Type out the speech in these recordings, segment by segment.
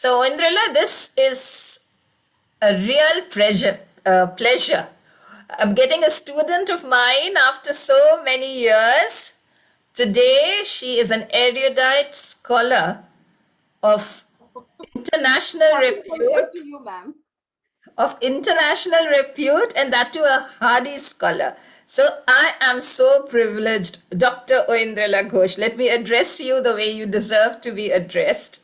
So, Indrila, this is a real pleasure. I'm getting a student of mine after so many years. Today, she is an erudite scholar of international Happy compared to repute, you, ma'am. and that too a Hardy scholar. So I am so privileged, Dr. Oindrila Ghosh. Let me address you the way you deserve to be addressed.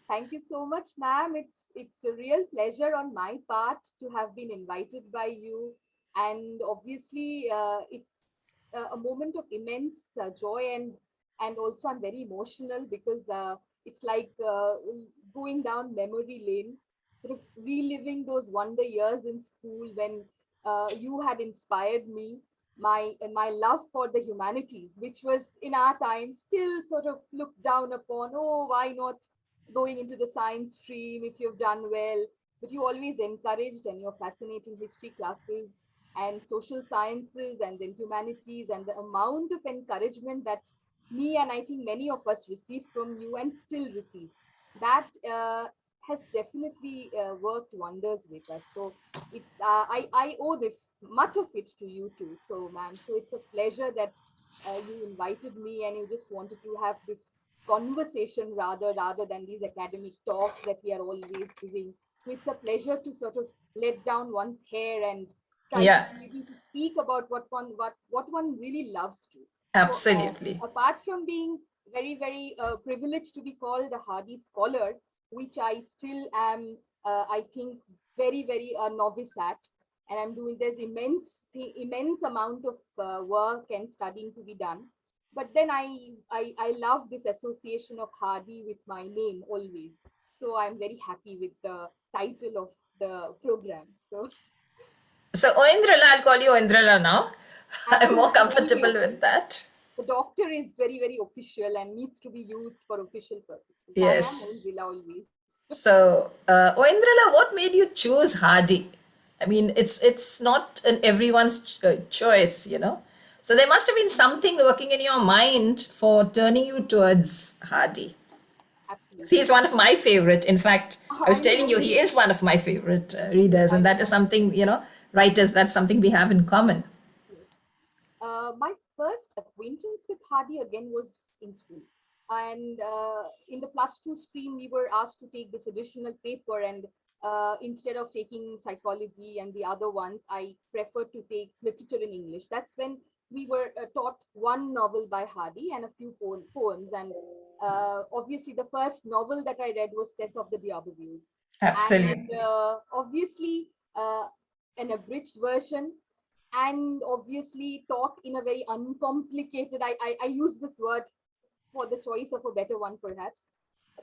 Thank you so much, ma'am. It's a real pleasure on my part to have been invited by you, and obviously, it's a moment of immense joy and also I'm very emotional because it's like going down memory lane, sort of reliving those wonder years in school when you had inspired me. My love for the humanities, which was in our time still sort of looked down upon. Oh, why not going into the science stream if you've done well, but you always encouraged and your fascinating history classes and social sciences and then humanities and the amount of encouragement that me and I think many of us received from you and still receive. That has definitely worked wonders with us. So I owe this much of it to you too. So, ma'am, so it's a pleasure that you invited me and you just wanted to have this conversation rather than these academic talks that we are always doing. So it's a pleasure to sort of let down one's hair and try to Yeah, be able to speak about what one really loves to. So absolutely. apart from being very privileged to be called a Hardy scholar, which I still am, I think very novice at, and I'm doing there's immense amount of work and studying to be done, but then I love this association of Hardy with my name always. So I'm very happy with the title of the program. So So, Oindrila, I'll call you Oindrila now. I'm more absolutely comfortable always. with that. The doctor is very official and needs to be used for official purposes. I am Yes. Oindrila always. So, Oindrila, what made you choose Hardy? I mean, it's not an everyone's choice. So there must have been something working in your mind for turning you towards Hardy. He's Absolutely. one of my favorite. In fact, I was I telling know. you, he is one of my favorite readers, I and that is know. something, writers, that's something we have in common. Yes. My first acquaintance with Hardy again was in school. And in the plus two stream, we were asked to take this additional paper. And instead of taking psychology and the other ones, I preferred to take literature in English. That's when we were taught one novel by Hardy and a few poems. And obviously, the first novel that I read was Tess of the D'Urbervilles. And Absolutely. obviously, an abridged version and obviously taught in a very uncomplicated I use this word for the choice of a better one perhaps,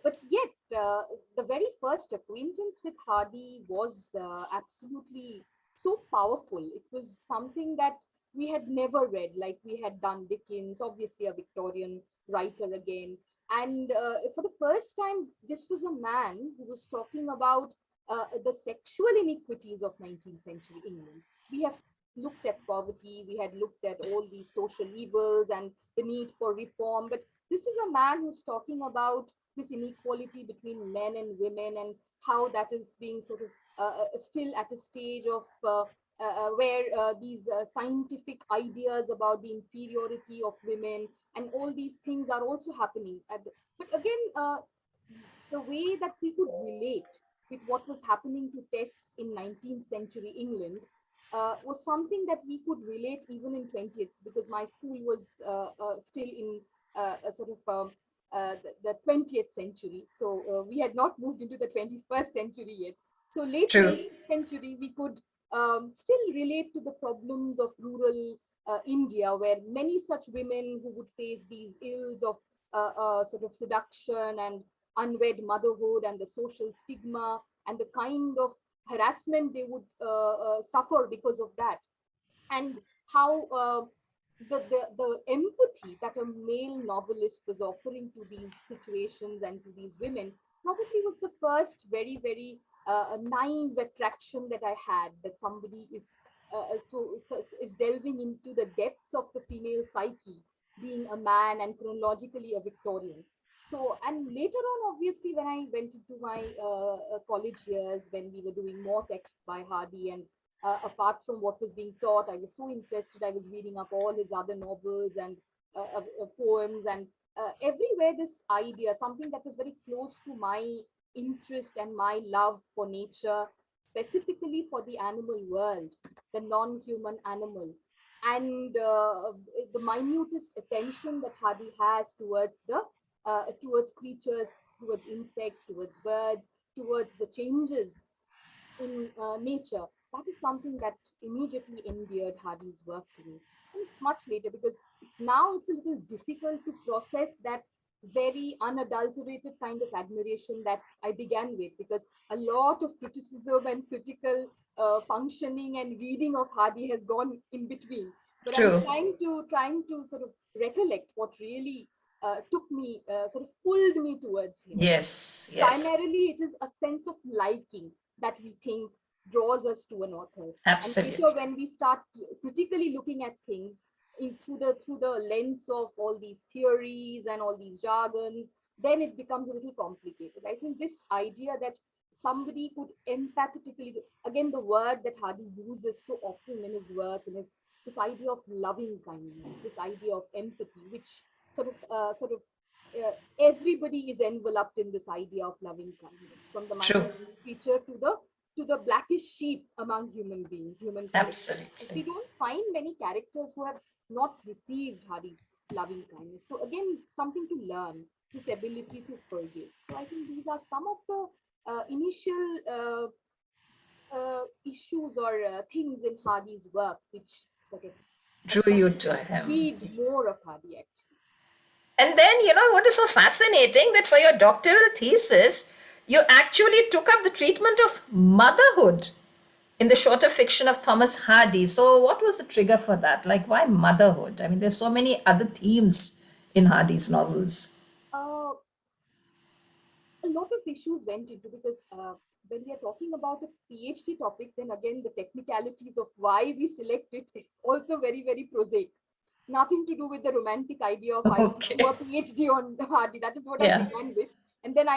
but yet the very first acquaintance with Hardy was absolutely so powerful. It was something that we had never read, like we had done Dickens, obviously a Victorian writer again, and for the first time this was a man who was talking about the sexual iniquities of 19th century England. We have looked at poverty, we had looked at all these social evils and the need for reform, but this is a man who's talking about this inequality between men and women and how that is being sort of still at a stage of where these scientific ideas about the inferiority of women and all these things are also happening. But again, the way that we could relate with what was happening to Tess in 19th century England was something that we could relate even in 20th, because my school was still in a sort of the 20th century. So we had not moved into the 21st century yet. So late True. 19th century, we could still relate to the problems of rural India, where many such women who would face these ills of sort of seduction and unwed motherhood and the social stigma and the kind of harassment they would suffer because of that, and how the empathy that a male novelist was offering to these situations and to these women probably was the first very naive attraction that I had, that somebody is is delving into the depths of the female psyche, being a man and chronologically a Victorian. So, and later on, obviously, when I went into my college years, when we were doing more texts by Hardy, and apart from what was being taught, I was so interested. I was reading up all his other novels and poems, and everywhere this idea, something that was very close to my interest and my love for nature, specifically for the animal world, the non-human animal, and the minutest attention that Hardy has towards creatures, towards insects, towards birds, towards the changes in nature. That is something that immediately endeared Hardy's work to me. And it's much later because it's a little difficult to process that very unadulterated kind of admiration that I began with, because a lot of criticism and critical functioning and reading of Hardy has gone in between. But I'm True. trying to sort of recollect what really took me, sort of pulled me towards him. Yes, yes, Primarily, it is a sense of liking that we think draws us to an author. And later, absolutely. when we start critically looking at things through the lens of all these theories and all these jargons, then it becomes a little complicated. I think this idea that somebody could empathetically, again, the word that Hardy uses so often in his work, in his this idea of loving kindness, this idea of empathy, which sort of everybody is enveloped in this idea of loving kindness, from the True. minute creature to the blackish sheep among human beings, human characters. Absolutely. We don't find many characters who have not received Hardy's loving kindness. So again, something to learn, this ability to forgive. So I think these are some of the initial issues or things in Hardy's work which sort of Drew you attracted to me to him. read more of Hardy actually. And then, what is so fascinating that for your doctoral thesis, you actually took up the treatment of motherhood in the shorter fiction of Thomas Hardy. So, what was the trigger for that? Like, why motherhood? I mean, there's so many other themes in Hardy's novels. Uh, a lot of issues went into, because when we are talking about a PhD topic, then again the technicalities of why we select it is also very, very prosaic. Nothing to do with the romantic idea of I want to do a Okay. PhD on Hardy. That is what I Yeah. began with, and then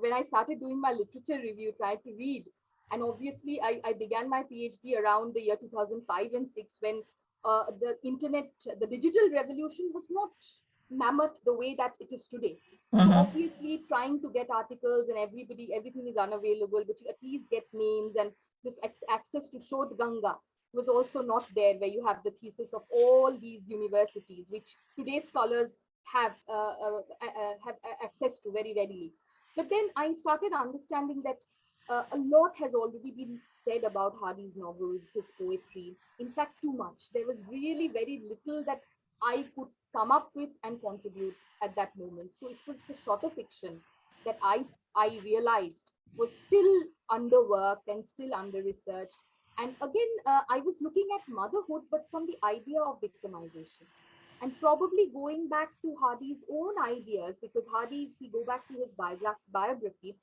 when I started doing my literature review, tried to read, and obviously I began my PhD around the year 2005 and six, when the internet, the digital revolution was not mammoth the way that it is today. So obviously, trying to get articles and everything is unavailable, but you at least get names, and this access to Shodh Ganga was also not there, where you have the thesis of all these universities, which today's scholars have access to very readily. But then I started understanding that a lot has already been said about Hardy's novels, his poetry. In fact, too much. There was really very little that I could come up with and contribute at that moment. So it was the shorter fiction that I realized was still underworked and still under researched. And again, I was looking at motherhood, but from the idea of victimization, and probably going back to Hardy's own ideas, because Hardy, if we go back to his biography,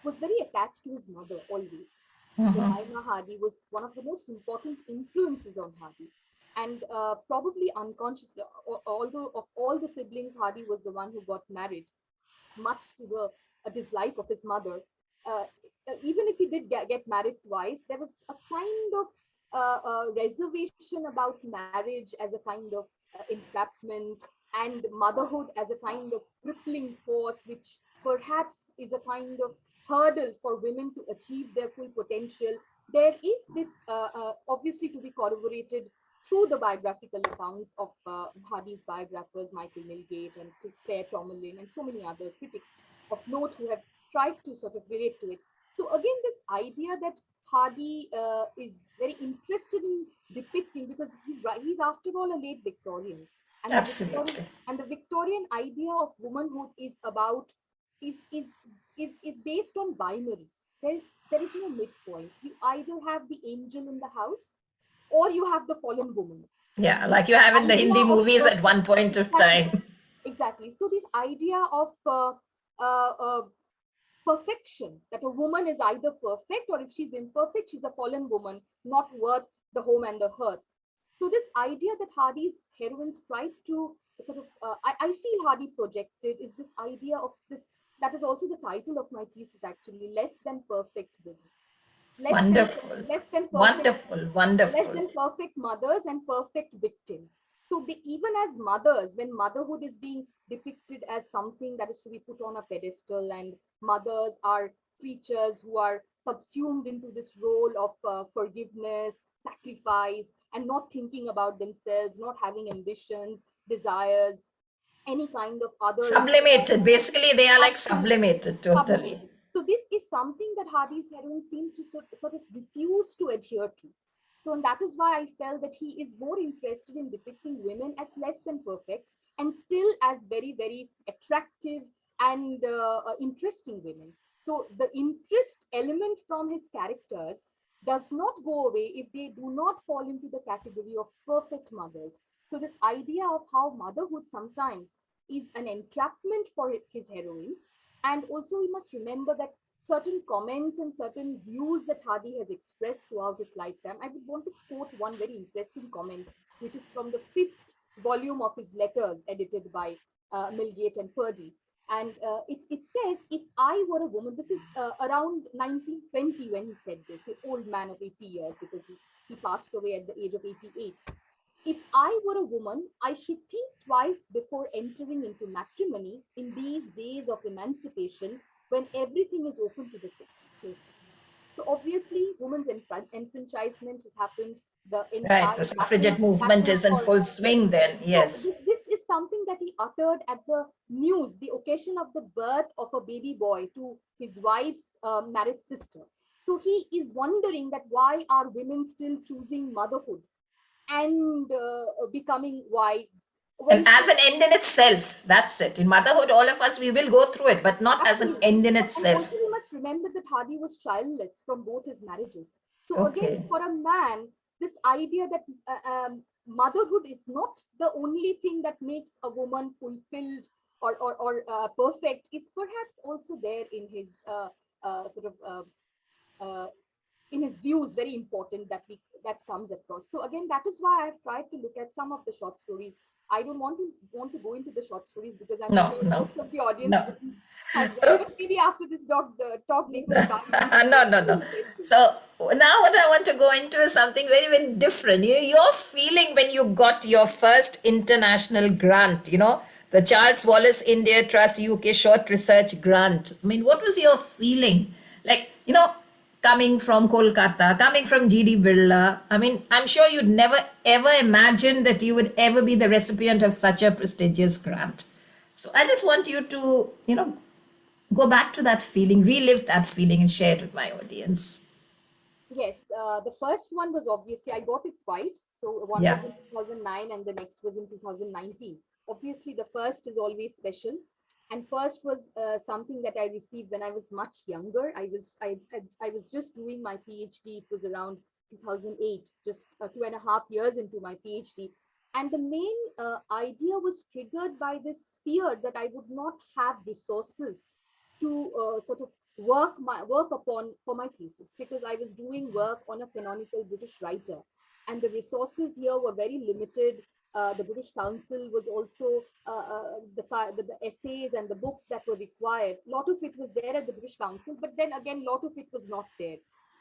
was very attached to his mother always. Jemima Hardy was one of the most important influences on Hardy. And probably unconsciously, although of all the siblings, Hardy was the one who got married, much to the dislike of his mother. Uh, Even if he did get married twice, there was a kind of reservation about marriage as a kind of entrapment, and motherhood as a kind of crippling force, which perhaps is a kind of hurdle for women to achieve their full potential. There is this, obviously, to be corroborated through the biographical accounts of Hardy's biographers, Michael Milgate and Claire Tomerlin, and so many other critics of note who have tried to sort of relate to it. So again, this idea that Hardy is very interested in depicting, because he's after all a late Victorian, and Absolutely. the Victorian idea of womanhood is about is is is based on binaries. There is no midpoint. You either have the angel in the house, or you have the fallen woman. Yeah, This like you have in the idea Hindi of movies at one point of exactly, time. exactly. So this idea of uh, uh, perfection, that a woman is either perfect, or if she's imperfect, she's a fallen woman, not worth the home and the hearth. So this idea that Hardy's heroines tried to sort of, I feel Hardy projected is this idea of this, that is also the title of my thesis actually, less than perfect women, less than Wonderful. less than perfect, Wonderful. less Wonderful. than perfect mothers and perfect victims. So they, even as mothers, when motherhood is being depicted as something that is to be put on a pedestal, and mothers are creatures who are subsumed into this role of forgiveness, sacrifice, and not thinking about themselves, not having ambitions, desires, any kind of other Sublimated. Basically, they are like absolutely sublimated totally. sublimated. So this is something that Hardy's heroines seem to sort of refuse to adhere to. So and that is why I felt that he is more interested in depicting women as less than perfect and still as very, very attractive and interesting women. So the interest element from his characters does not go away if they do not fall into the category of perfect mothers. So this idea of how motherhood sometimes is an entrapment for his heroines. And also, we must remember that certain comments and certain views that Hardy has expressed throughout his lifetime. I would want to quote one very interesting comment, which is from the fifth volume of his letters, edited by Milgate and Purdy. And it says, if I were a woman, this is around 1920 when he said this, an old man of 80 years, because he passed away at the age of 88. If I were a woman, I should think twice before entering into matrimony in these days of emancipation when everything is open to the sexes. Close quote. So obviously, women's enfranchisement has happened. The Right. entire The suffragette movement battle is in for, full yes. swing then. So Yes. this is something that he uttered at the news, the occasion of the birth of a baby boy to his wife's married sister. So he is wondering that why are women still choosing motherhood and becoming wives And when as an end in itself, that's it. In motherhood, all of us, we will go through it, but not as an absolutely. end in And also, itself. we must remember that Hardy was childless from both his marriages. So, again, Okay. for a man, this idea that motherhood is not the only thing that makes a woman fulfilled or perfect is perhaps also there in his sort of uh, in his views very important that comes across. So again, that is why I've tried to look at some of the short stories. I don't want to go into the short stories because I'm No, sure no, most of the audience no. has read, but maybe after this talk they could dive into No, no, no. interesting. So now what I want to go into is something very, very different. Your feeling when you got your first international grant, the Charles Wallace India Trust UK Short Research Grant. I mean, what was your feeling? Like, coming from Kolkata, coming from GD Birla. I mean, I'm sure you'd never ever imagined that you would ever be the recipient of such a prestigious grant. So I just want you to, go back to that feeling, relive that feeling, and share it with my audience. Yes, the first one was obviously I got it twice. So one Yeah. was in 2009 and the next was in 2019. Obviously, the first is always special, and first was something that I received when I was much younger. I was just doing my PhD. It was around 2008, just 2.5 years into my PhD, and the main idea was triggered by this fear that I would not have resources to sort of work upon for my thesis, because I was doing work on a canonical British writer, and the resources here were very limited. The British Council was also the essays and the books that were required. A lot of it was there at the British Council, but then again, a lot of it was not there.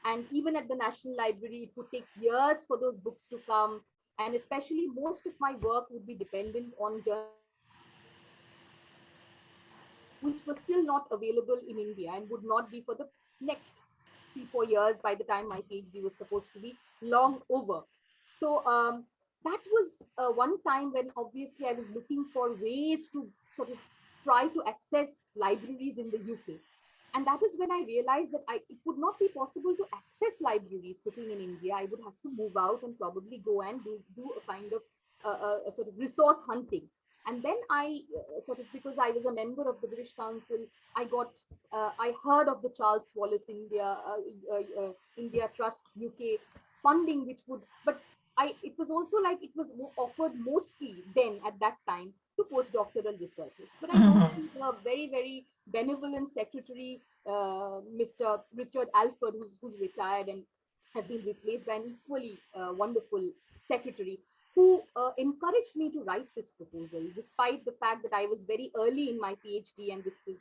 And even at the National Library, it would take years for those books to come. And especially, most of my work would be dependent on journalistic research, which was still not available in India and would not be for the next 3 4 years by the time my PhD was supposed to be long over. So that was one time when obviously I was looking for ways to sort of try to access libraries in the UK. And that is when I realized that it would not be possible to access libraries sitting in India. I would have to move out and probably go and do a kind of a sort of resource hunting. And then sort of, because I was a member of the British Council, I heard of the Charles Wallace India Trust UK funding, which would, but it was also like it was offered mostly then at that time to postdoctoral researchers. But I know the very, very benevolent secretary, Mr. Richard Alford, who's retired and has been replaced by an equally wonderful secretary, who encouraged me to write this proposal, despite the fact that I was very early in my PhD, and this was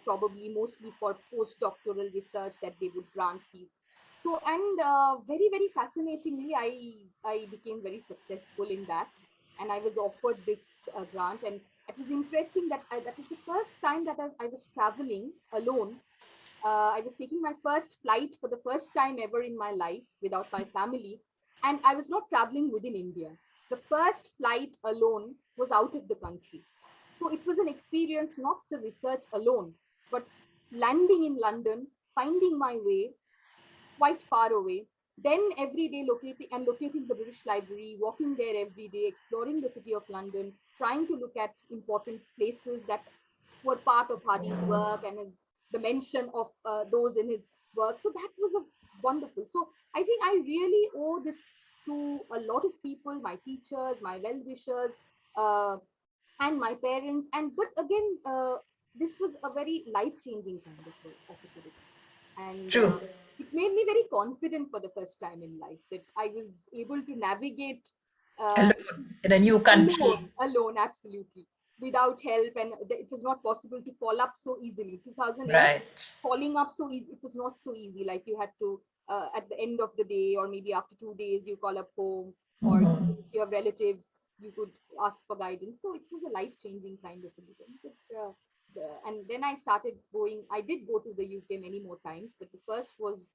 probably mostly for postdoctoral research that they would grant these. So, and very, very fascinatingly, I became very successful in that, and I was offered this grant. And it was interesting that that was the first time that I was traveling alone. I was taking my first flight for the first time ever in my life without my family. And I was not traveling within India. The first flight alone was out of the country. So it was an experience, not the research alone, but landing in London, finding my way quite far away. Then every day locating the British Library, walking there every day, exploring the city of London, trying to look at important places that were part of Hardy's work and his the mention of those in his work. So that was a wonderful. So I think I really owe this to a lot of people, my teachers, my well wishers, uh, and my parents. And but again, this was a very life changing kind of opportunity, and True. it made me very confident for the first time in life that I was able to navigate uh, Alone in a new country. alone, absolutely, without help, and it was not possible to fall up so easily. 2008, Right. falling up so easy, it was not so easy. Like you had to, at the end of the day, or maybe after 2 days, you call up home, or if you have relatives, you could ask for guidance. So it was a life changing kind of an event. And then I started going. I did go to the UK many more times, but the first was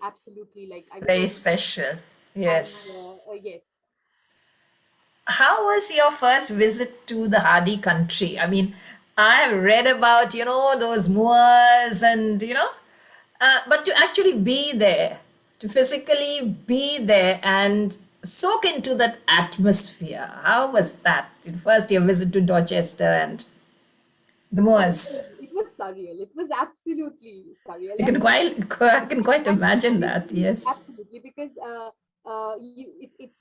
absolutely like I was Very so, special. and Yes. yes, How was your first visit to the Hardy country? I mean, I have read about, those Moors and, but to actually be there, to physically be there and soak into that atmosphere, how was that? First, your visit to Dorchester and the Moors. it was surreal. It was absolutely surreal, I and can quite, I can quite imagine that. Yes. absolutely, because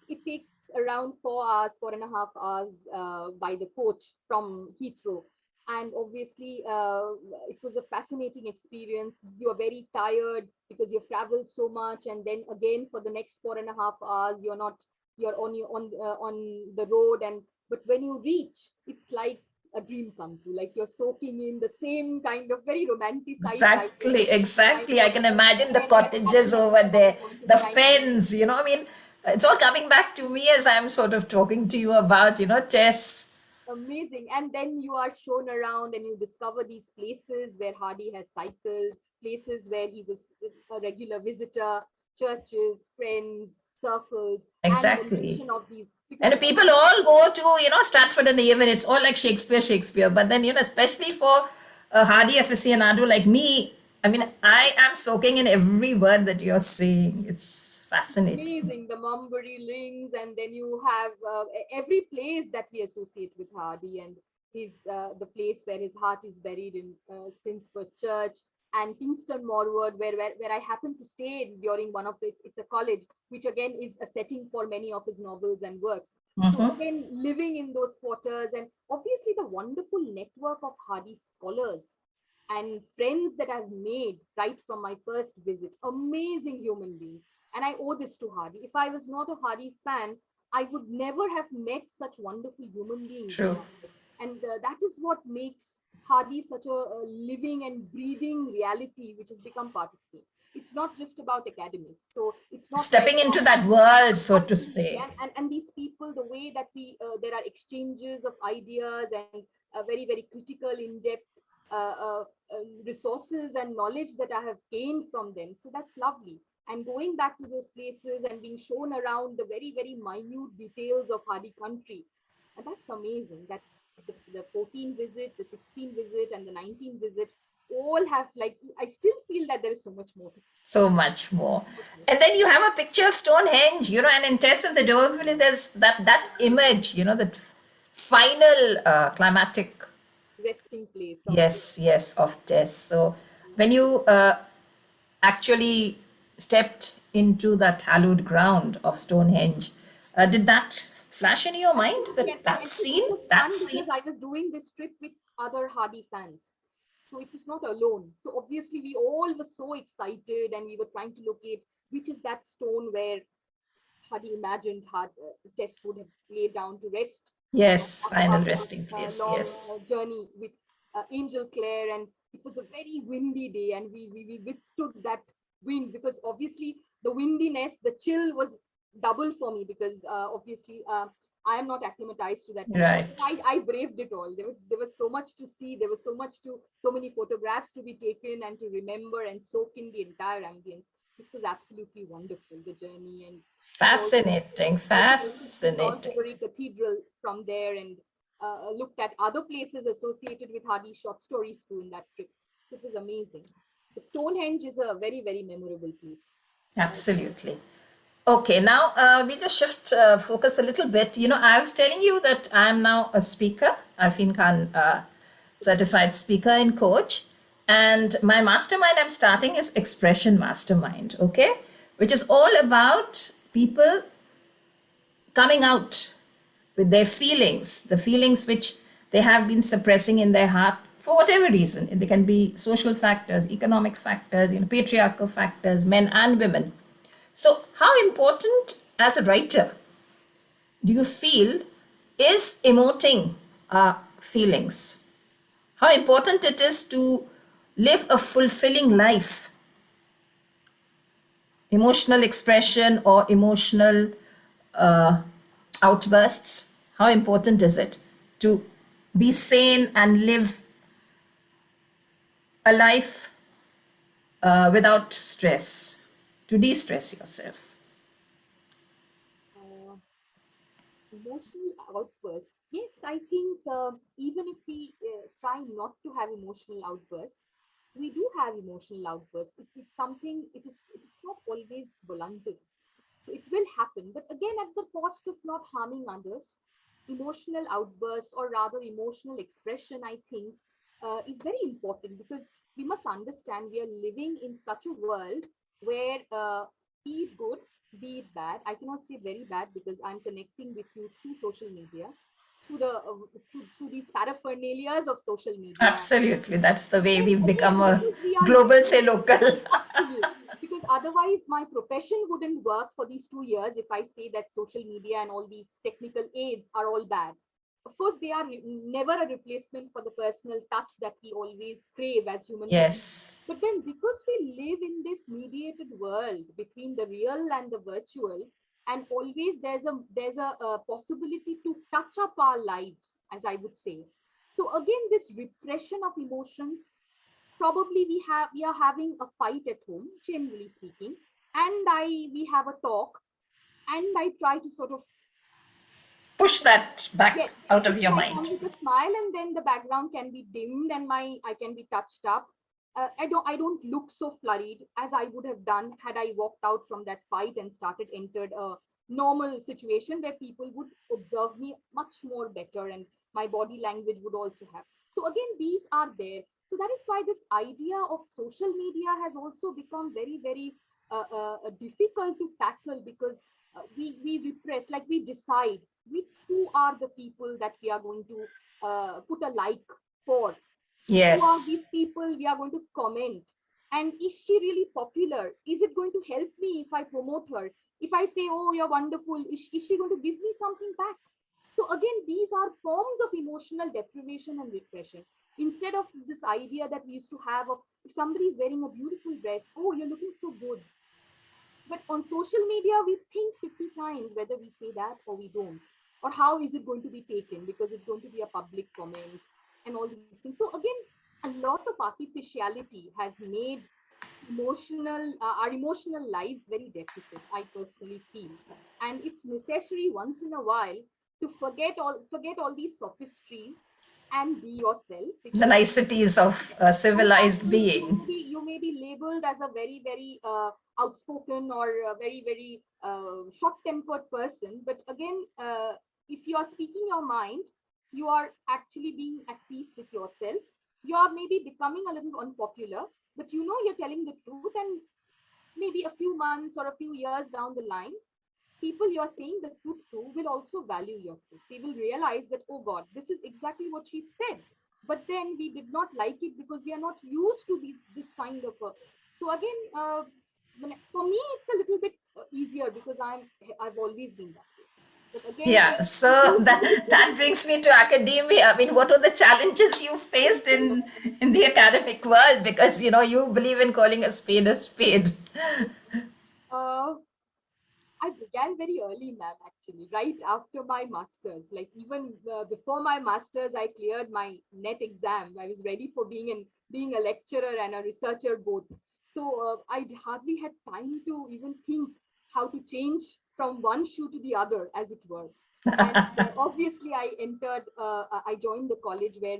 it takes around 4 hours, 4.5 hours by the coach from Heathrow, and obviously it was a fascinating experience. You are very tired because you've traveled so much, and then again for the next 4.5 hours, you're on the road, and but when you reach, it's like a dream come true. Like you're soaking in the same kind of very romanticized idea Exactly, kind exactly. I of can imagine the when Hardy cottages had over at there, a point the in time. fens, I mean, it's all coming back to me as I'm sort of talking to you about, Tess. Amazing. And then you are shown around and you discover these places where Hardy has cycled, places where he was a regular visitor, churches, friends, circles, and the Exactly. mention of these. Because And the people all go to, Stratford and Avon. It's all like Shakespeare, Shakespeare. But then, especially for a hardy aficionado like me, I mean, I am soaking in every word that you're saying. It's fascinating. amazing, the Mumbury links, and then you have every place that we associate with Hardy, and his the place where his heart is buried in Stinsford Church, and Kingston Morwood, where I happened to stay during one of the it's a college, which again is a setting for many of his novels and works. So Hmm. again, living in those quarters, and obviously the wonderful network of Hardy scholars and friends that I've made right from my first visit, amazing human beings. And I owe this to Hardy. If I was not a Hardy fan, I would never have met such wonderful human beings in True. my life. And that is what makes Hardy such a living and breathing reality, which has become part of me. It's not just about academics. So it's not like Stepping into that world, so to absolutely, say. and these people, the way that we there are exchanges of ideas and very very critical, in depth uh, uh, resources and knowledge that I have gained from them. So that's lovely. And going back to those places and being shown around the very very minute details of Hardy country, and that's amazing. That's the 14 visit, the 16 visit, and the 19 visit. All have like I still feel that there is so much more to see. So much more. So much more And to then you have a picture of Stonehenge, and in Test of the D'Urville, there's that image, that final climatic, resting place of yes, yes, of Test. So when you actually stepped into that hallowed ground of Stonehenge, did that flash in your mind, absolutely, that and that it scene, was that fun scene? because I was doing this trip with other Hardy fans. So it was not alone. So obviously we all were so excited and we were trying to locate which is that stone where Hadi imagined how Tess would have laid down to rest Yes, final after resting a place. long Yes. journey with Angel Claire, and it was a very windy day, and we withstood that wind, because obviously the windiness, the chill was double for me, because obviously I am not acclimatized to that weather. But Right. I braved it all. There was so much to see. There was so many photographs to be taken and to remember and soak in the entire ambience. It was absolutely wonderful, the journey, and we Fascinating. also went to see Fascinating. Canterbury Cathedral from there, and looked at other places associated with Hardy's short stories too in that trip. It was amazing. But Stonehenge is a very, very memorable place. Uh, Absolutely. Okay, now we'll just shift focus a little bit. I was telling you that I'm now a speaker, Arfin Khan certified speaker and coach. And my mastermind I'm starting is Expression Mastermind, okay? Which is all about people coming out with their feelings, the feelings which they have been suppressing in their heart for whatever reason. They can be social factors, economic factors, patriarchal factors, men and women. So, how important as a writer do you feel is emoting our feelings? How important it is to live a fulfilling life, emotional expression or emotional uh, outbursts? How important is it to be sane and live a life without stress, to de stress yourself? uh, Emotional outbursts. Yes, I think even if we try not to have emotional outbursts, we do have emotional outbursts. It's something. It is not always volunteer. So it will happen, but again, at the cost of not harming others. Emotional outbursts, or rather emotional expression, I think, is very important, because we must understand we are living in such a world where, be it good, be it bad, I cannot say very bad because I'm connecting with you through social media, through these paraphernalias of social media. Absolutely. That's the way Yes, we've become again, a because we are global, living say local. absolutely. Because otherwise, my profession wouldn't work for these 2 years if I say that social media and all these technical aids are all bad. Of course, they are never a replacement for the personal touch that we always crave as human beings. Yes. But then, because we live in this mediated world between the real and the virtual, and always there's a possibility to touch up our lives, as I would say. So again, this repression of emotions, probably we are having a fight at home, generally speaking, and I we have a talk, and I try to sort of, Push that back yes, out of it's your like come mind. with a smile, and then the background can be dimmed, and my I can be touched up. I don't look so flurried as I would have done had I walked out from that fight and started entered a normal situation where people would observe me much more better, and my body language would also have. So again, these are there. So that is why this idea of social media has also become very, very difficult to tackle, because we repress, like we decide with who are the people that we are going to put a like for, who are Yes. these people we are going to comment, and is she really popular, is it going to help me if I promote her, if I say, oh, you're wonderful, is she going to give me something back? So again, these are forms of emotional deprivation and repression. Instead of this idea that we used to have of, if somebody is wearing a beautiful dress, oh, you're looking so good. But on social media, we think 50 times whether we say that or we don't. Or how is it going to be taken, because it's going to be a public comment and all these things. So, again, a lot of artificiality has made our emotional lives very deficit, I personally feel. And it's necessary once in a while to forget all these sophistries and be yourself, The because niceties of yes, a sometimes civilized being. you may be labeled as a very, very outspoken, or a very, very short tempered person, but again, if you are speaking your mind, you are actually being at peace with yourself. You are maybe becoming a little unpopular, but you know you're telling the truth, and maybe a few months or a few years down the line, people you're saying the truth to will also value your truth. They will realize that, oh God, this is exactly what she said. But then we did not like it because we are not used to this kind of a. So again, For me, it's a little bit easier because I've always been that way. But again, Yeah, so that brings me to academia. I mean, what were the challenges you faced in the academic world? Because you believe in calling a spade a spade. uh, I began very early, ma'am, actually, right after my master's. Like even before my master's, I cleared my net exam. I was ready for being a lecturer and a researcher both. So I hardly had time to even think how to change from one shoe to the other, as it were. And obviously, I joined the college where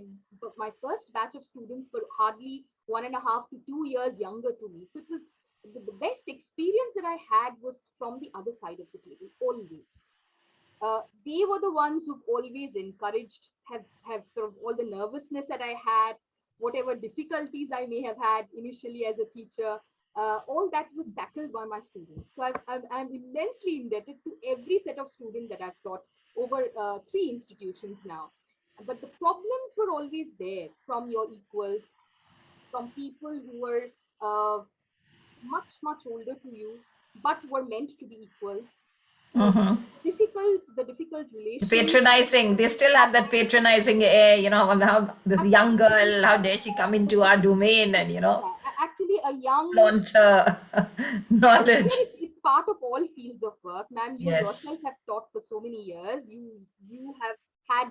my first batch of students were hardly 1.5 to 2 years younger to me. So it was the best experience that I had was from the other side of the table, always. They were the ones who've always encouraged, have sort of all the nervousness that I had, whatever difficulties I may have had initially as a teacher, all that was tackled by my students. So I'm immensely indebted to every set of students that I've taught over 3 institutions now. But the problems were always there from your equals, from people who were uh, much older to you, but were meant to be equals. So the difficult relations. Patronizing. They still have that patronizing air, how this young girl, how dare she come into our domain and, Yeah, actually, a young flaunt her again, knowledge. it's part of all fields of work, ma'am. You yourself Yes. have taught for so many years. You have had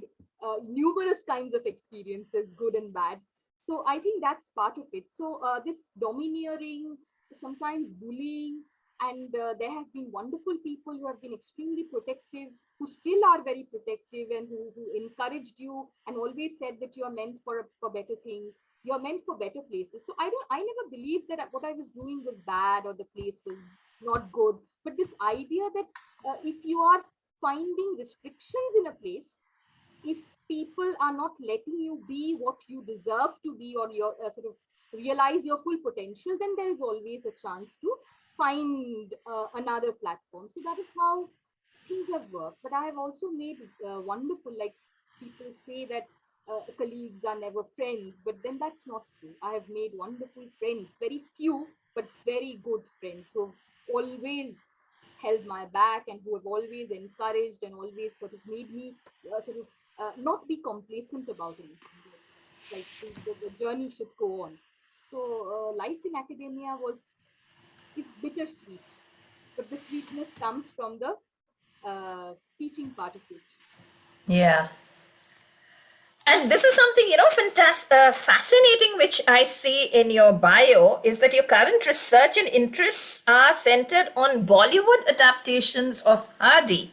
numerous kinds of experiences, good and bad. So I think that's part of it. So this domineering, sometimes bullying, and there have been wonderful people who have been extremely protective, who still are very protective, and who encouraged you and always said that you are meant for better things, you're meant for better places. So I never believed that what I was doing was bad or the place was not good. But this idea that if you are finding restrictions in a place, if people are not letting you be what you deserve to be, or your sort of realize your full potential, then there is always a chance to find another platform. So that is how things have worked. But I have also made wonderful, like people say that colleagues are never friends, but then that's not true. I have made wonderful friends, very few, but very good friends who have always held my back and who have always encouraged and always sort of made me sort of not be complacent about anything. Like the journey should go on. So life in academia was is bittersweet, but the sweetness comes from the teaching part of it. Yeah. And this is something, fascinating, which I see in your bio, is that your current research and interests are centered on Bollywood adaptations of Hardy's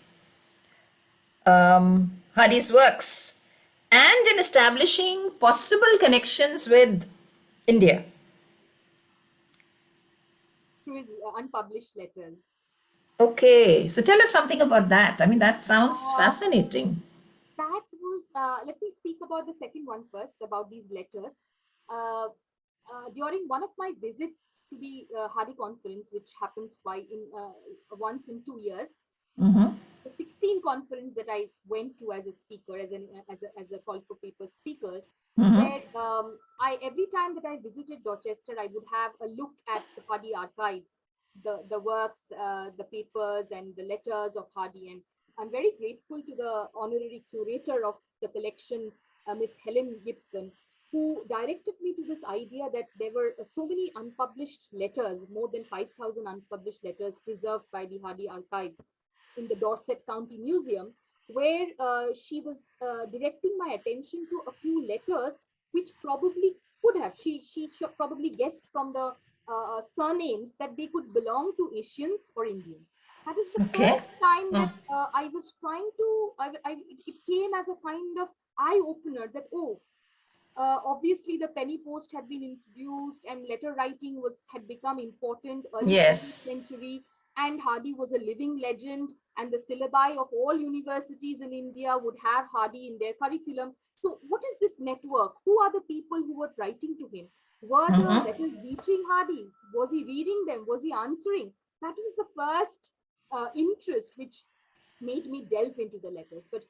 works, and in establishing possible connections with India. Through his unpublished letters. Okay, so tell us something about that. I mean, that sounds Uh, fascinating. that was, let me speak about the second one first, about these letters. Uh, During one of my visits to the Hardy conference, which happens once in 2 years, uh, Mm-hmm. the 16 conference that I went to as a speaker, as a call for paper speaker, Mm-hmm. where I every time that I visited Dorchester, I would have a look at the Hardy archives, the works, the papers, and the letters of Hardy. And I'm very grateful to the honorary curator of the collection, Miss Helen Gibson, who directed me to this idea that there were so many unpublished letters, more than 5,000 unpublished letters preserved by the Hardy archives in the Dorset County Museum, where she was directing my attention to a few letters which probably could have, she probably guessed from the surnames that they could belong to Asians or Indians. That is the Okay. first time that I was trying to, it came as a kind of eye opener that, oh, obviously the penny post had been introduced and letter writing had become important early 20th Yes. century, and Hardy was a living legend, and the syllabi of all universities in India would have Hardy in their curriculum. So what is this network? Who are the people who were writing to him? Were the Mm-hmm. letters reaching Hardy? Was he reading them? Was he answering? That was the first interest which made me delve into the letters. But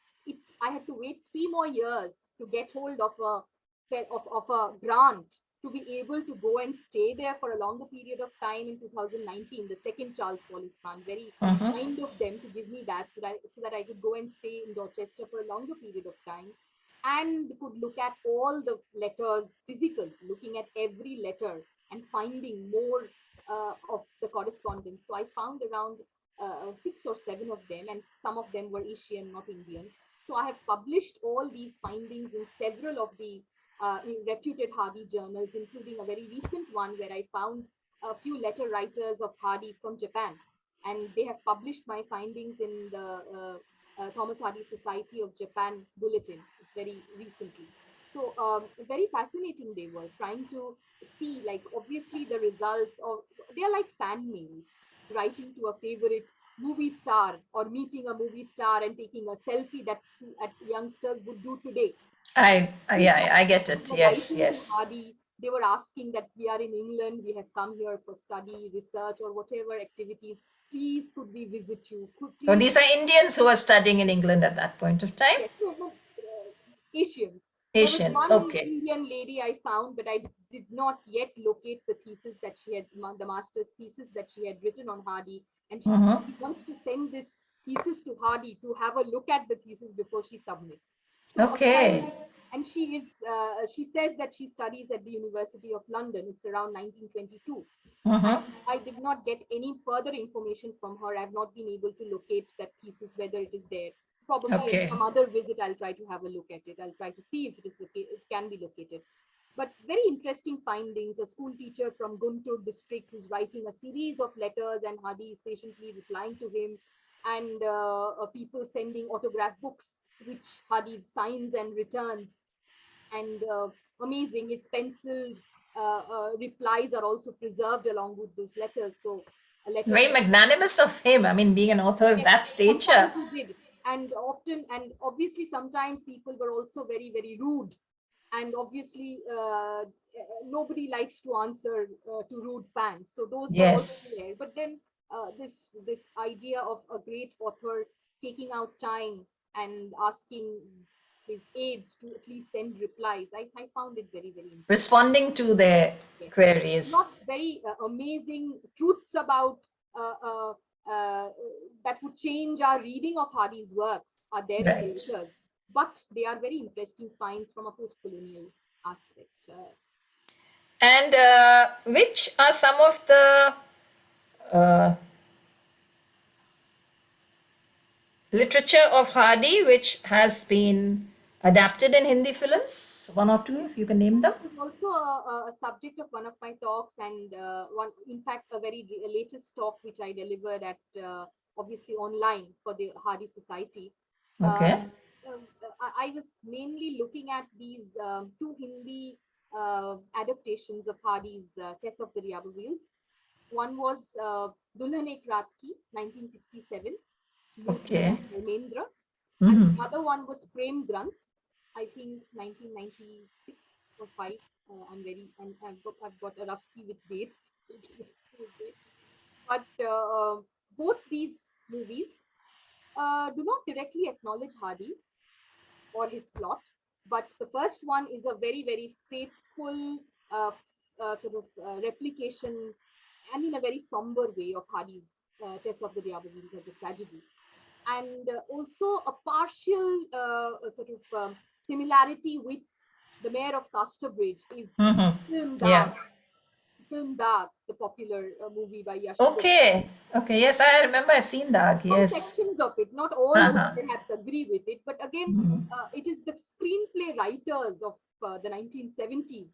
I had to wait 3 more years to get hold of a grant to be able to go and stay there for a longer period of time in 2019, the second Charles Wallace Grant, very kind of them to give me that, so that I could go and stay in Dorchester for a longer period of time and could look at all the letters physically, looking at every letter and finding more of the correspondence. So I found around 6 or 7 of them, and some of them were Asian, not Indian. So I have published all these findings in several of the reputed Hardy journals, including a very recent one where I found a few letter writers of Hardy from Japan. And they have published my findings in the Thomas Hardy Society of Japan bulletin very recently. So very fascinating they were, trying to see, like, obviously the results of, they are like fan mails, writing to a favorite movie star or meeting a movie star and taking a selfie that youngsters would do today. Yeah, I get it. Were Yes, writing to yes. Hardy. They were asking that we are in England, we have come here for study, research, or whatever activities. Please, could we visit you? Could Oh, please, these are Indians who are studying in England at that point of time. yes, no, no, Asians. There was Asians. one Okay. Indian lady I found, but I did not yet locate the thesis that she had, the master's thesis that she had written on Hardy, and she wants to send this thesis to Hardy to have a look at the thesis before she submits. So Okay. apparently, and she says that she studies at the University of London. It's around 1922. And I did not get any further information from her. I've not been able to locate that thesis, whether it is there. Probably in Okay. some other visit, I'll try to have a look at it. I'll try to see if it can be located. But very interesting findings. A school teacher from Guntur district who's writing a series of letters, and Hardy is patiently replying to him, and people sending autograph books, which Hardy signs and returns. And amazing, his penciled replies are also preserved along with those letters. So a letter Very from, magnanimous of him. I mean, being an author of yes, that sometimes stature. he did. And often, and obviously, sometimes people were also very, very rude. And obviously, nobody likes to answer to rude fans. So those were also Yes. there. But then this idea of a great author taking out time and asking his aides to at least send replies, I found it very, very interesting. Responding to their Yes. queries. Not very amazing truths about uh, uh, uh, that would change our reading of Hardy's works are there in the Right. letters, but they are very interesting finds from a post-colonial aspect. And which are some of the uh, literature of Hardy which has been adapted in Hindi films? One or two, if you can name them. It was also a subject of one of my talks, and one, in fact, a very latest talk which I delivered at obviously online for the Hardy Society. Uh, Okay. I was mainly looking at these two Hindi adaptations of Hardy's Tess of the Diabo Wheels. One was Dulhan Ek Raat Ki, 1967, movie by Okay. Dharmendra, and the other one was Prem Granth, I think 1996 or five. I've got a rusty with dates. But both these movies do not directly acknowledge Hardy or his plot, but the first one is a very, very faithful uh, sort of replication, and in a very somber way, of Hardy's Tess of the Diabo Wheels as a tragedy, and also a partial sort of similarity with the Mayor of Casterbridge is Film Yeah. Dark, the popular movie by Yash Chopra. Okay. Okay. Yes, I remember I've seen that. Some Yes. sections of it, not all would Uh-huh. perhaps agree with it, but again, it is the screenplay writers of the 1970s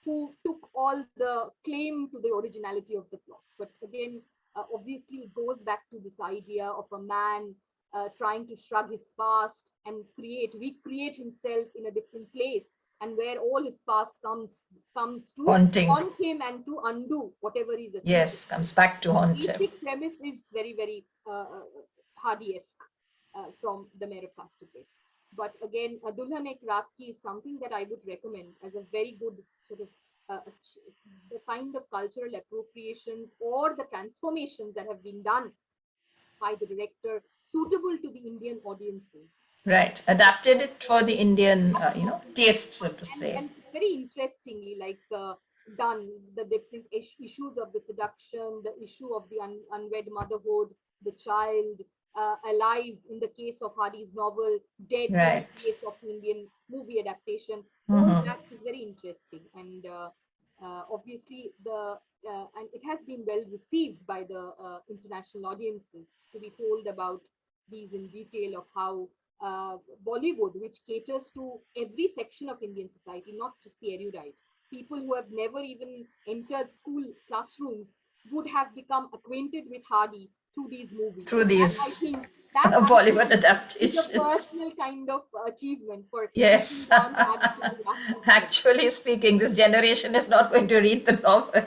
who took all the claim to the originality of the plot. But again, obviously, it goes back to this idea of a man trying to shrug his past and recreate himself in a different place, and where all his past comes to Haunting. haunt him and to undo whatever he's achieved. Yes, comes back to The haunt him. basic premise is very, very Hardy-esque from the Mayor of Casterbridge. But again, Dulhan Ek Raat Ki is something that I would recommend as a very good sort of the kind of cultural appropriations or the transformations that have been done by the director suitable to the Indian audiences. Right. Adapted it for the Indian, taste, so to say. And very interestingly, like done, the different issues of the seduction, the issue of the unwed motherhood, the child, alive in the case of Hardy's novel, dead in the Right. case of the Indian movie adaptation. All Hmm. that is very interesting, and obviously and it has been well received by the international audiences to be told about these in detail of how Bollywood, which caters to every section of Indian society, not just the erudite, people who have never even entered school classrooms would have become acquainted with Hardy through these movies. Through So these that I Bollywood think is a adaptations. personal kind of achievement for sitting Yes. down and adding to the graphic novel. Actually speaking, this generation is not going to read the novel.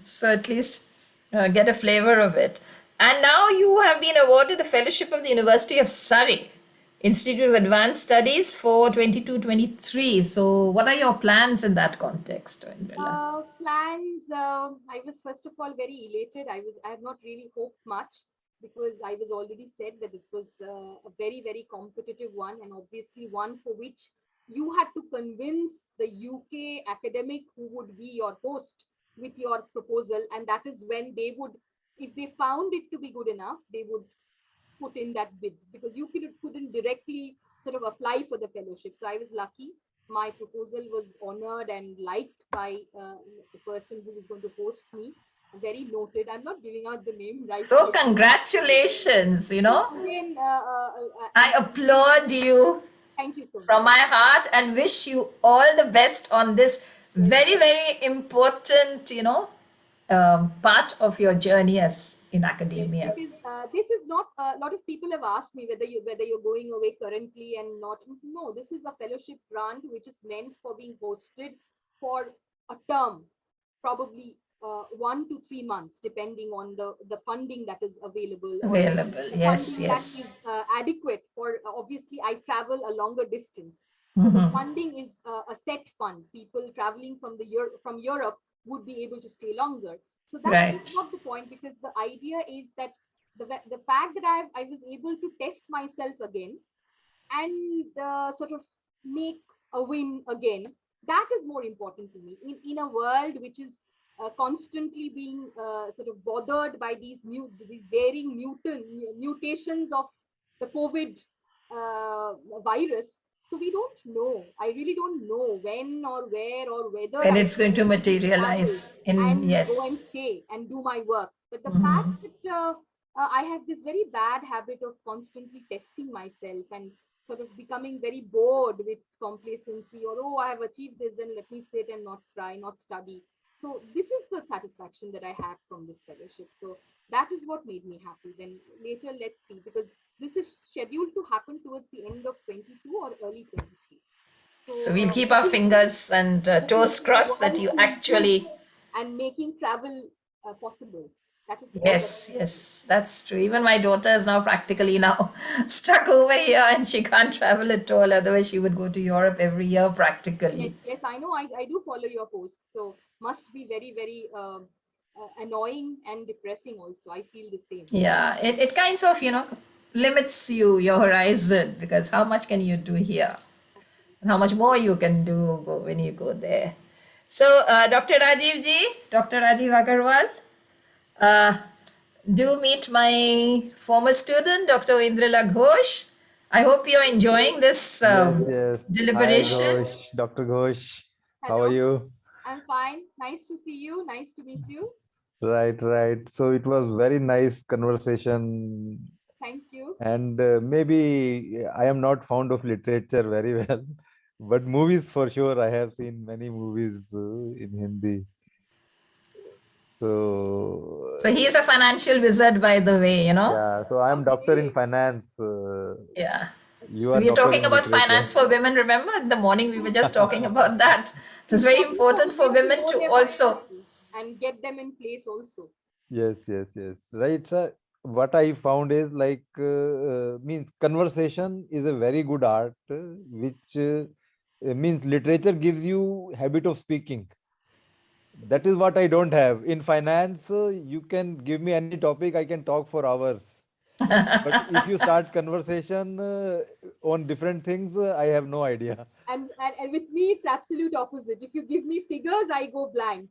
So at least get a flavor of it. And now you have been awarded the fellowship of the University of Surrey Institute of Advanced Studies for 22-23. So what are your plans in that context, Oindrila? Plans. I was first of all very elated. I have not really hoped much because I was already said that it was a very, very competitive one, and obviously one for which you had to convince the UK academic who would be your host with your proposal, and that is when they would, if they found it to be good enough, they would put in that bid because you couldn't directly sort of apply for the fellowship. So I was lucky. My proposal was honored and liked by the person who was going to host me. Very noted. I'm not giving out the name right So away. congratulations, Again, I applaud you thank you so much. from my heart and wish you all the best on this Yes, very, very important, part of your journey as in yes, academia. because this is not a lot of people have asked me whether you're going away currently and not. No, this is a fellowship grant which is meant for being hosted for a term, probably 1 to 3 months, depending on the funding that is available or Available. the Yes, funding that yes. is adequate for. Obviously, I travel a longer distance, so the Hmm. funding is a set fund. People traveling from from Europe would be able to stay longer. So that's Right. not the point, because the idea is that the fact that I was able to test myself again and sort of make a win again, that is more important to me in a world which is constantly being sort of bothered by these varying mutations of the COVID virus. So we don't know. I really don't know when or where or whether When I it's will going be to able to travel materialize in, and go and yes. stay and do my work. But the fact that I have this very bad habit of constantly testing myself and sort of becoming very bored with complacency, or oh, I have achieved this, then let me sit and not try, not study. So this is the satisfaction that I have from this fellowship. So that is what made me happy. Then later, let's see, because this is scheduled to happen towards the end of 22 or early 23. So So we'll keep our fingers and toes hoping the crossed that world you improves actually. and making travel possible. That is all that Yes, I can do. yes, that's true. Even my daughter is now practically now stuck over here and she can't travel at all. Otherwise, she would go to Europe every year Yes, practically. yes, I know. I do follow your posts, so must be very, very annoying and depressing. Also, I feel the same. Yeah, it kinds of, limits you, your horizon, because how much can you do here? And how much more you can do when you go there. So, Dr. Rajiv ji, Dr. Rajiv Agarwal, uh, do meet my former student, Dr. Oindrila Ghosh. I hope you're enjoying this Yes, yes. Hi, deliberation. Ghosh, Dr. Ghosh. How are Hello, you? I'm fine. Nice to see you. Nice to meet you. Right, right. So it was very nice conversation, Thank you. and maybe I am not fond of literature very well, but movies for sure. I have seen many movies in Hindi. So So he's a financial wizard, by the way, yeah, so I am doctor in Okay. finance. Yeah. You So are we are doctor talking in about literature. finance for women. Remember, in the morning we were just talking about that. It's very important We for have to women know to their also. finances and get them in place also. Yes, yes, yes. Right, sir. What I found is like means conversation is a very good art, which means literature gives you habit of speaking. That is what I don't have. In finance, you can give me any topic, I can talk for hours. But if you start conversation on different things, I have no idea. And with me, it's absolute opposite. If you give me figures, I go blank.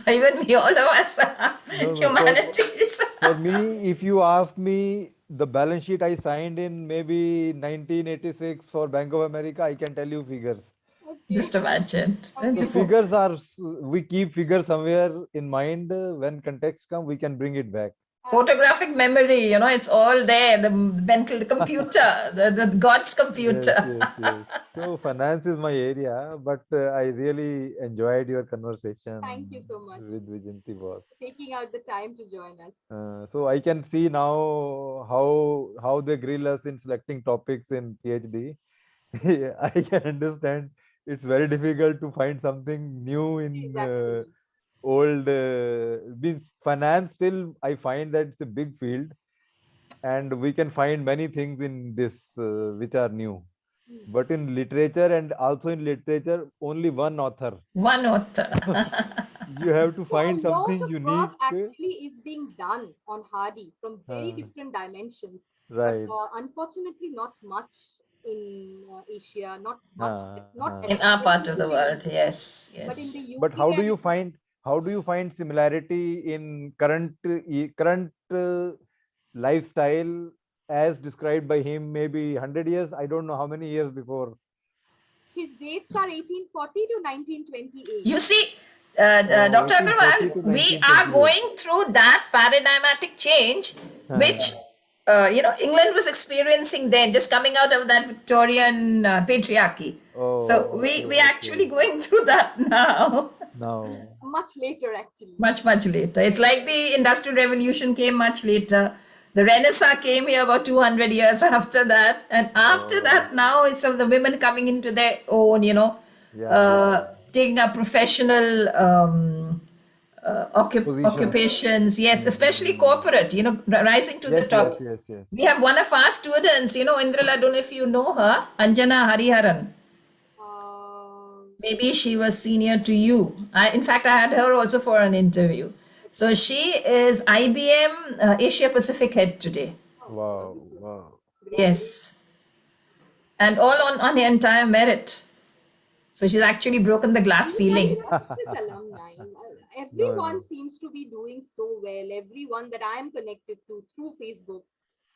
Even me, all of us, No, no. humanities. For me, if you ask me the balance sheet I signed in maybe 1986 for Bank of America, I can tell you figures. Okay. Just imagine. So Okay. figures are, we keep figures somewhere in mind. When context come, we can bring it back. Photographic memory, it's all there. The mental, the computer, the God's Yes, computer. yes, yes. So finance is my area, but I really enjoyed your Thank you conversation so much with Vijanti boss. for taking out the time to join us. So I can see now how they grill us in selecting topics in PhD. I can understand it's very difficult to find something new in Exactly. old means finance. Still, I find that it's a big field, and we can find many things in this which are new. Hmm. But in literature, and also in literature, only one author. One author. You have to So a find lot something of work unique. actually is being done on Hardy from very Uh, different dimensions, but right. unfortunately not much in Asia, not much, not Uh. In our part of especially the in world, India. yes, But in the yes. But UK and how do you find similarity in current lifestyle as described by him maybe 100 years? I don't know how many years before. his dates are 1840 to 1928. You see, Oh, Dr. 1840 Agarwal, to we are 1928. going through that paradigmatic change, which, Uh, England was experiencing then, just coming out of that Victorian patriarchy. So oh, okay, we actually okay. going through that now. Now, Much later, actually. Much later. It's like the Industrial Revolution came much later. The Renaissance came here about 200 years after that. And after oh, that, now it's of the women coming into their own, yeah, yeah, yeah. taking up professional Positions. occupations. Yes, especially Mm-hmm. corporate, rising to the Yes, yes, top. yes, yes. We have one of our students, Indrila, I don't know if you know her, Anjana Hariharan. Um, Maybe she was senior to you. In fact, I had her also for an interview. So she is IBM Asia Pacific head today. oh, Wow, wonderful. wow. Great. Yes. And all on the entire merit. So she's actually broken the glass I'm an ceiling. illustrious alumni. No, Everyone no. seems to be doing so well. Everyone that I am connected to through Facebook,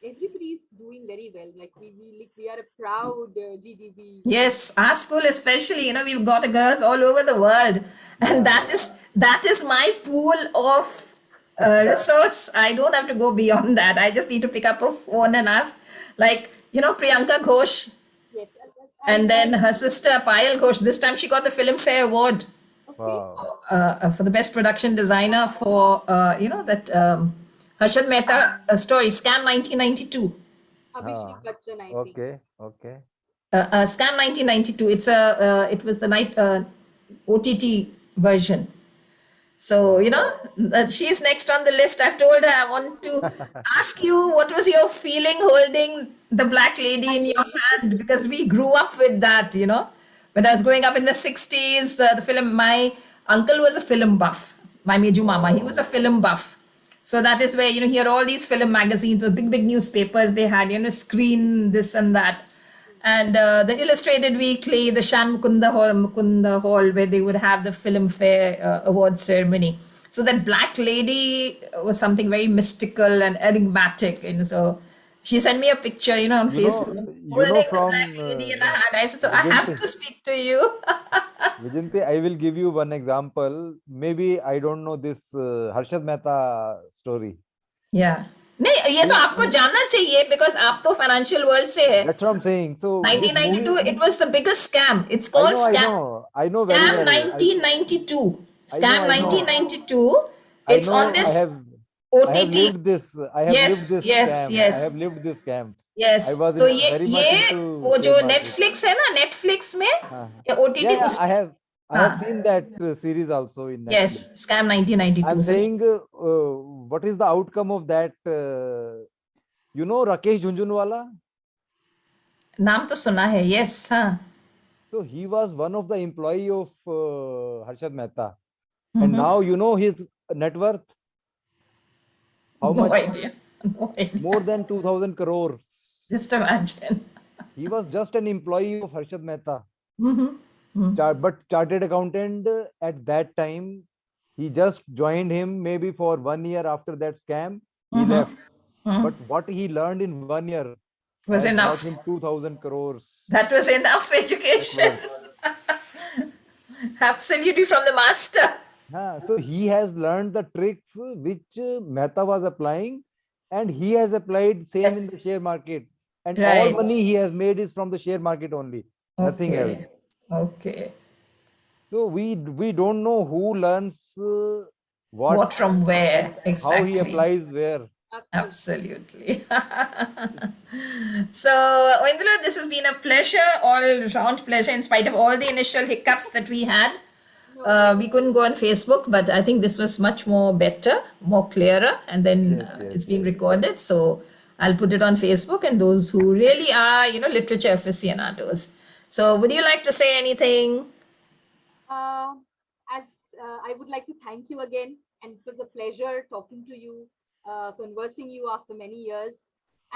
everybody is doing very well. Like we are a proud GDB. Yes, our school especially, we've got girls all over the world, and Yeah, that is my pool of resource. I don't have to go beyond that. I just need to pick up a phone and ask, like Priyanka Ghosh, Yes, and then her sister Payal Ghosh. This time she got the Filmfare Award okay. wow. for the best production designer for that Harshad Mehta story, Scam 1992. Abhishek Bachchan, I think. Okay, okay. Scam 1992. It was the night OTT version. So, Wow. she's next on the list. I've told her I want to ask you what was your feeling holding the black lady Black in your lady. hand, because we grew up with that. When I was growing up in the 60s, the film, my uncle was a film buff. My Meju Mama, he was a Oh, film buff. So that is where, here all these film magazines, the big newspapers they had, screen this and that. And the Illustrated Weekly, the Shan Mukunda Hall, where they would have the Filmfare award ceremony. So that black lady was something very mystical and enigmatic. And so she sent me a picture, on Facebook, holding the black from lady in her hand. I said, so I have Vijanti. to speak to you. Vijanti, I will give you one example. Maybe I don't know this Harshad Mehta story. Yeah. नहीं ये तो In, आपको जानना चाहिए because आप तो financial world से है. that's what I'm saying. So this movie, 1992, it was the biggest scam. It's called I know very Scam well. 1992. I know, Scam I know, 1992. I It's on know. this I have OTT. lived this. I have lived Yes, this yes, scam. I yes, have lived this scam. I yes. was तो in very much ये into वो share जो market. Netflix है ना, Netflix में हाँ. या Yeah, OTT yeah. उस I have हाँ. seen that series also in Netflix. Yes, Scam I'm 1992. So saying, what is the outcome of that? Rakesh Jhunjhunwala. नाम तो सुना है. Yes, हाँ. So he was one of the employee of Harshad Mehta, and Mm-hmm. now you know his net worth. How No much? idea. No idea. More than 2000 crores. Just imagine. He was just an employee of Harshad Mehta, Mm-hmm. but chartered accountant at that time. He just joined him maybe for 1 year. After that scam, he Mm-hmm. left. Mm-hmm. But what he learned in 1 year Was has brought enough. him 2000 crores. That was enough That education. was. Absolutely from the master. So he has learned the tricks which Mehta was applying, and he has applied same in the share market. And all Right. money he has made is from the share market only, nothing else. Okay. Okay. So we don't know who learns what What from and where how he exactly? applies where. Absolutely. Absolutely. So, Oindrila, this has been a pleasure, all round pleasure, in spite of all the initial hiccups that we had. No, We couldn't go on Facebook, but I think this was much more better, more clearer, and then Yes, yes, it's being yes. recorded. So I'll put it on Facebook, and those who really are, literature aficionados. So, would you like to say anything? Uh, as I would like to thank you again, and it was a pleasure talking to you, conversing you after many years,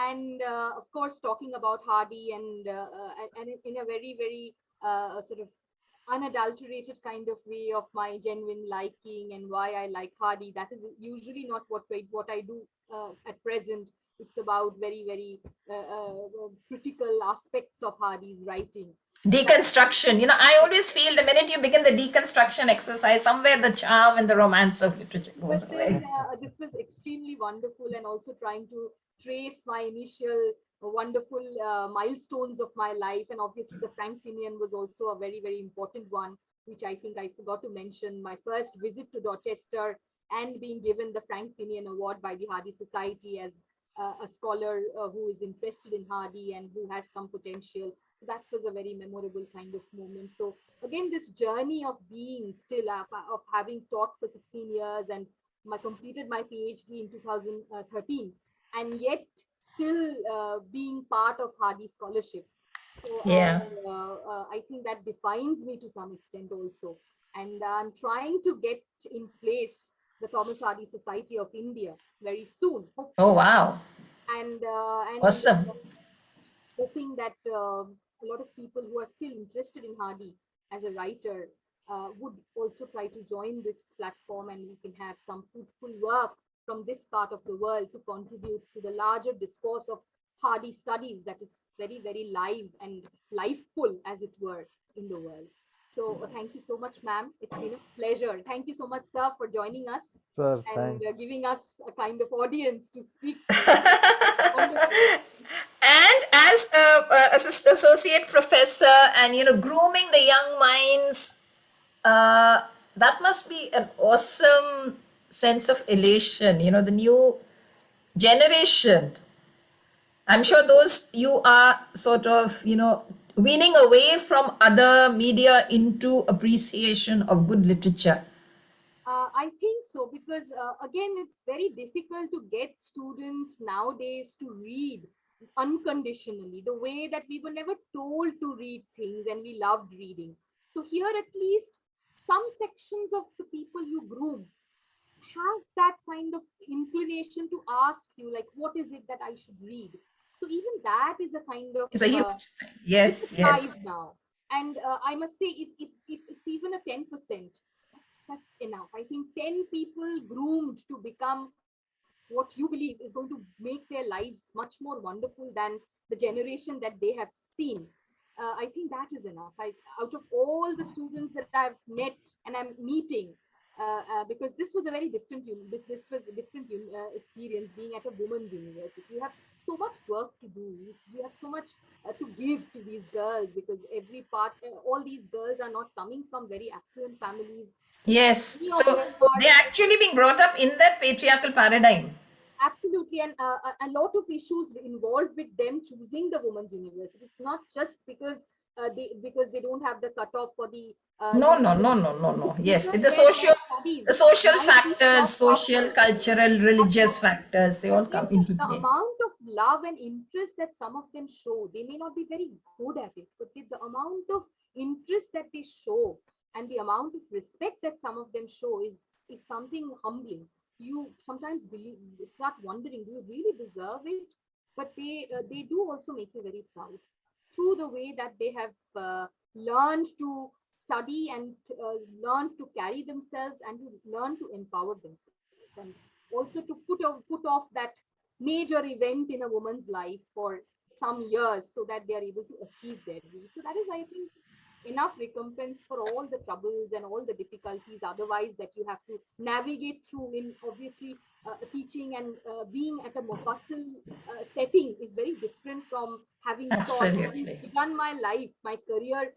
and of course talking about Hardy and in a very very sort of unadulterated kind of way of my genuine liking and why I like Hardy. That is usually not what I do at present. It's about very very critical aspects of Hardy's writing. But Deconstruction. I always feel the minute you begin the deconstruction exercise, somewhere the charm and the romance of literature goes but then away. this was extremely wonderful, and also trying to trace my initial wonderful milestones of my life. And obviously the Frank Finian was also a very very important one, which I think I forgot to mention. My first visit to Dorchester and being given the Frank Finian award by the Hardy Society as a scholar who is interested in Hardy and who has some potential. So that was a very memorable kind of moment. So again, this journey of being still of having taught for 16 years and completed my PhD in 2013, and yet still being part of Hardy scholarship. So Yeah. I think that defines me to some extent also. And I'm trying to get in place the Thomas Hardy Society of India very soon, Oh, hopefully. wow. And Awesome. hoping that a lot of people who are still interested in Hardy as a writer would also try to join this platform, and we can have some fruitful work from this part of the world to contribute to the larger discourse of Hardy studies that is very, very live and lifeful, as it were, in the world. So thank you so much, ma'am. It's been a pleasure. Thank you so much, sir, for joining us Sir, and thanks. giving us a kind of audience to speak to. Wonderful. And as associate professor and grooming the young minds, that must be an awesome sense of elation. The new generation, I'm sure those you are sort of weaning away from other media into appreciation of good literature. I think so, because again, it's very difficult to get students nowadays to read unconditionally, the way that we were never told to read things and we loved reading. So, here at least some sections of the people you groom have that kind of inclination to ask you, like, what is it that I should read? So, even that is a kind of It's a huge thing. it's a Yes, thrive yes. now. And I must say, it's even a 10%. That's enough. I think 10 people groomed to become what you believe is going to make their lives much more wonderful than the generation that they have seen. I think that is enough. Out of all the students that I've met and I'm meeting, because this was a very different this was a different experience being at a women's university. You have so much work to do. You have so much to give to these girls, because every part all these girls are not coming from very affluent families. Yes. Many of So them are they're actually being brought up in that patriarchal paradigm. absolutely, and a lot of issues involved with them choosing the women's university. It's not just because they don't have the cutoff for the No, no, no, no, no, no. Yes, because the their studies the social might be factors, cross social, factors. cultural, religious factors, they But all then come into the play. amount of love and interest that some of them show, they may not be very good at it, but the amount of interest that they show and the amount of respect that some of them show is something humbling. you sometimes believe, start wondering, do you really deserve it? But they do also make you very proud through the way that they have learned to study and learn to carry themselves and to learn to empower themselves, and also to put off that major event in a woman's life for some years so that they are able to achieve their dreams. So that is, I think, enough recompense for all the troubles and all the difficulties otherwise that you have to navigate through in, obviously, teaching and being at a mufassil setting is very different from having Absolutely. begun my life, my career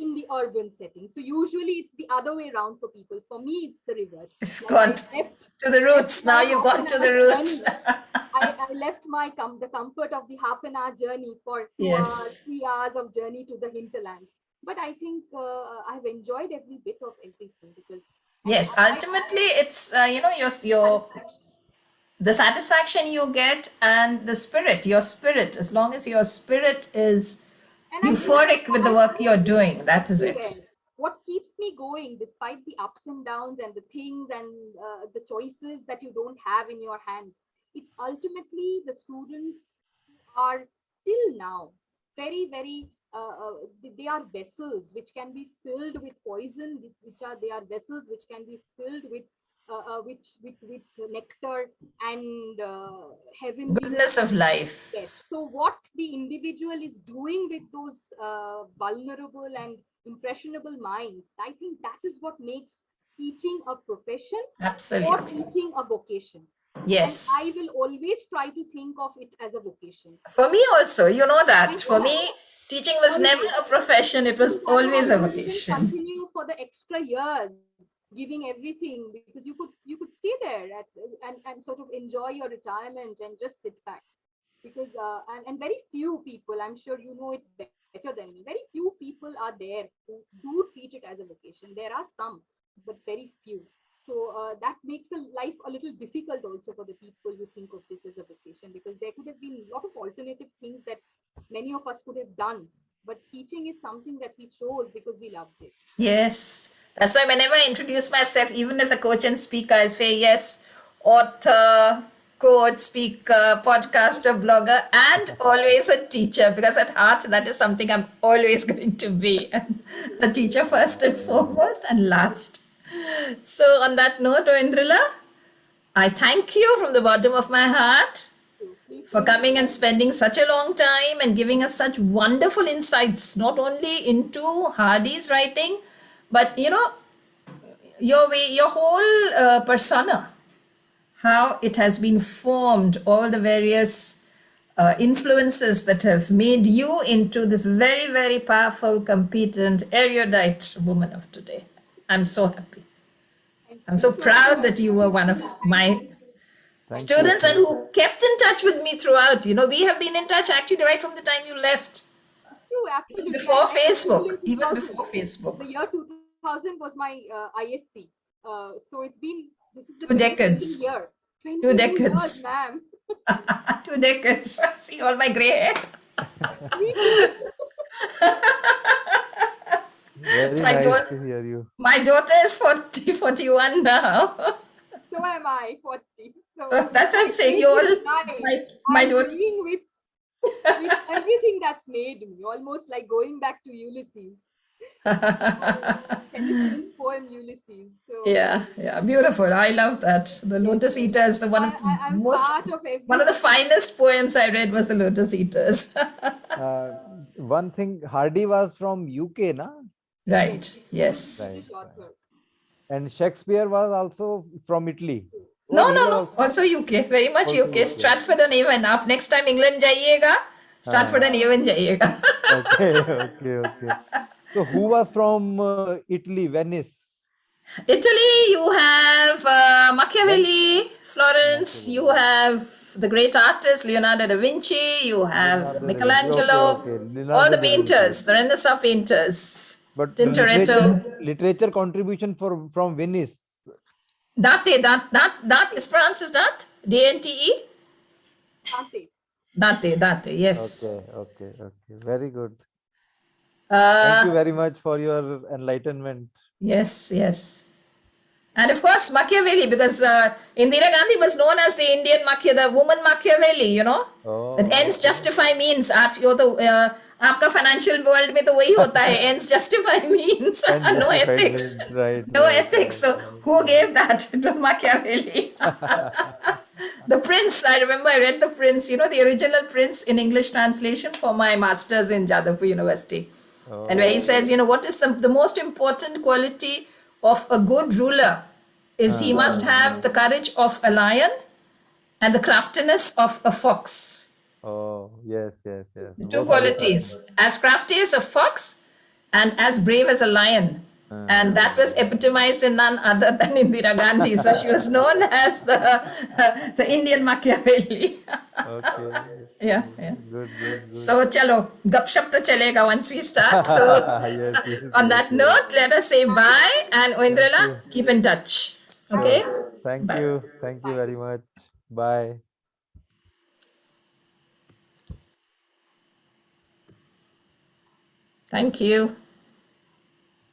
in the urban setting. So usually it's the other way around for people. For me, it's the reverse. It's Like gone to the left roots. Now my you've half gone an to the hour roots. journey. I left my the comfort of the half an hour journey for 2 hours, Yes. 3 hours of journey to the hinterland. But I think I've enjoyed every bit of everything because, and Yes. Ultimately, it's your satisfaction. the satisfaction you get and the spirit, your spirit. As long as your spirit is And I think euphoric with the that work you're is doing, that is it. everywhere. What keeps me going, despite the ups and downs and the things and the choices that you don't have in your hands, it's ultimately the students who are still now very, very. They are vessels which can be filled with poison, which are they are vessels which can be filled with with nectar and heavenly Goodness of sweetness. Yes. life. So what the individual is doing with those vulnerable and impressionable minds, I think that is what makes teaching a profession or Absolutely. teaching a vocation. And I Yes. will always try to think of it as a vocation. For me also, you know I that. know For that. me, teaching was never Always. a profession, it was always Otherwise, a you wouldn't vocation. continue for the extra years, giving everything, because you could stay there and sort of enjoy your retirement and just sit back. Because and very few people, I'm sure you know it better than me, very few people are there who do treat it as a vocation. There are some, but very few. So that makes a life a little difficult also for the people who think of this as a vocation, because there could have been a lot of alternative things that many of us could have done, but teaching is something that we chose because we loved it. Yes. That's why whenever I introduce myself, even as a coach and speaker, I say yes, author, coach, speaker, podcaster, blogger, and always a teacher, because at heart, that is something I'm always going to be. A teacher first and foremost, and last. So, on that note, Oindrila, I thank you from the bottom of my heart So please for do. coming and spending such a long time and giving us such wonderful insights, not only into Hardy's writing, but your way, your whole persona, how it has been formed, all the various influences that have made you into this very, very powerful, competent, erudite woman of today. I'm so happy. Thank I'm you so so proud much. that you were one of Thank my you. Thank you. students and who kept in touch with me throughout. We have been in touch actually right from the time you left, True, even absolutely. I before left school Facebook, in even 2000. before Facebook. The year 2000 was my ISC. So it's been, this is the Two 22nd decades. year. Two 22 years, decades. ma'am. 2 decades. See all my gray hair. Me too. Very My nice daughter, to hear you. my daughter is 40, 41 now. So am I, 40. So So that's what I'm my saying. You crazy all, side, my I'm daughter. bringing with everything that's made me, almost like going back to Ulysses. Can you finish poem Ulysses? So Yeah, yeah, beautiful. I love that. The yes, Lotus yes. Eater is the one of the I'm most, part of one of the everything. finest poems I read was the Lotus Eaters. Uh, One thing, Hardy was from UK, na? Yes, Right. British Yes. Right, British right. author. And Shakespeare was also from Italy. No, Oh, he no, was no. Also UK. Very much also UK. UK. Stratford on Avon. आप next time England जाइएगा, Stratford Ah, on Avon जाइएगा. okay, okay, okay. So who was from Italy, Venice? Italy, you have Ven Machiavelli, Florence, you Machiavelli. have the great artists, Leonardo da Vinci, you have Leonardo da Vinci. Okay, Michelangelo, okay. all Leonardo the da Vinci. painters, the Renaissance painters, But the Tintoretto, literature contribution from Venice. that is pronounced as that? Dante? Dante. Dante, yes. Okay, okay, okay. Very good. Thank you Uh, very much for your enlightenment. yes, yes. And of course, Machiavelli, because Indira Gandhi was known as the Indian the woman Machiavelli, you know. That Oh, ends okay. justify means. आज यो तो आपका financial world में तो वही होता है. Ends justify means. And No justified ethics. means right, No right, ethics. right, So who gave that? It was Machiavelli. right. The Prince, I remember I read The Prince, you know, the original Prince in English translation for my master's in Jadavpur University. And where he Oh, says, you know, what is the most important quality of a good ruler is he must have the courage of a lion and the craftiness of a fox. oh, yes, yes, yes. The two Both are required. qualities, as crafty as a fox and as brave as a lion. And that was epitomized in none other than Indira Gandhi. So she was known as the Indian Machiavelli. Okay. Yeah, yeah. Good, good, good. So chalo, gupshup to chalega once we start. So Yes, yes, on yes, that yes. note, let us say bye, and Thank Oindrila, you. keep in touch. Sure. Okay? Thank Bye. you. Thank you Bye. very much. Bye. Thank you.